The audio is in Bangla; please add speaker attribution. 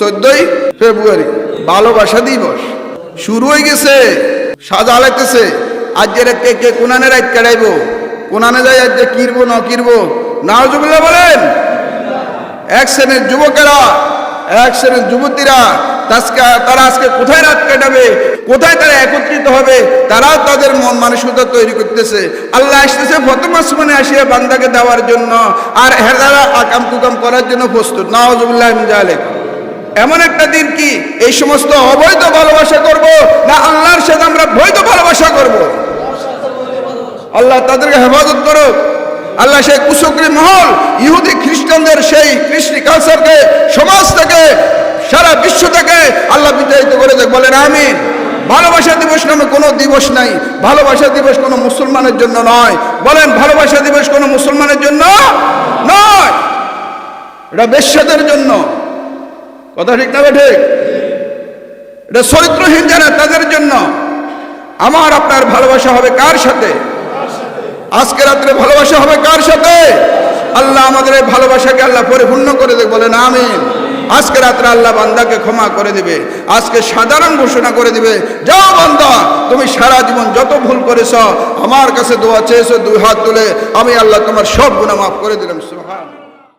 Speaker 1: 14ই ফেব্রুয়ারি ভালোবাসা দিবস শুরু হয়ে গেছে, সাজা লাগতেছে। আজকের কে কোনানে রাত কাটাইব, কোনানে যাই আজকে কিরবো না কিরবো, নাউজুবিল্লাহ বলেন। এক শ্রেণীর যুবকেরা, এক শ্রেণীর যুবতীরা তারা আজকে কোথায় রাত কাটাবে, কোথায় তারা একত্রিত হবে, তারাও তাদের মন মানসিকতা তৈরি করতেছে। আল্লাহ আসতেছে প্রথম আসমানে আসিয়া বান্দাকে দেওয়ার জন্য, আর হেরারা আকাম কুকাম করার জন্য প্রস্তুত। নাউজুবিল্লাহ মিন যালিক। এমন একটা দিন কি এই সমস্ত অবৈধ ভালোবাসা করব, না আল্লাহর সাথে আমরা বৈধ ভালোবাসা করব? আল্লাহ তাদেরকে হেফাজত করুক। আল্লাহ সেই কুশকরি মহল ইহুদি খ্রিস্টানদের সেই কৃষ্টি কালচারকে সমাজ থেকে, সারা বিশ্ব থেকে আল্লাহ বিতাড়িত করে দেখ, বলেন আমিন। ভালোবাসা দিবস নামে কোনো দিবস নাই। ভালোবাসা দিবস কোনো মুসলমানের জন্য নয়। বলেন, ভালোবাসা দিবস কোনো মুসলমানের জন্য নয়, এটা বেশ্যাদের জন্য। কথা ঠিক না ঠিক? এটা চরিত্রহীন যারা, তাদের জন্য। আমার আপনার ভালোবাসা হবে কার সাথে? আজকে রাত্রে ভালোবাসা হবে কার সাথে? আল্লাহ আমাদের এই ভালোবাসাকে আল্লাহ পরিপূর্ণ করে দেবে, বলেন আমিন। আজকে রাত্রে আল্লাহ বান্দাকে ক্ষমা করে দিবে। আজকে সাধারণ ঘোষণা করে দিবে, যাও বান্দা, তুমি সারা জীবন যত ভুল করেছ, আমার কাছে দোয়া চেয়েছো, দুই হাত তুলে আমি আল্লাহ তোমার সব গুনাহ মাফ করে দিলাম। সুবহান।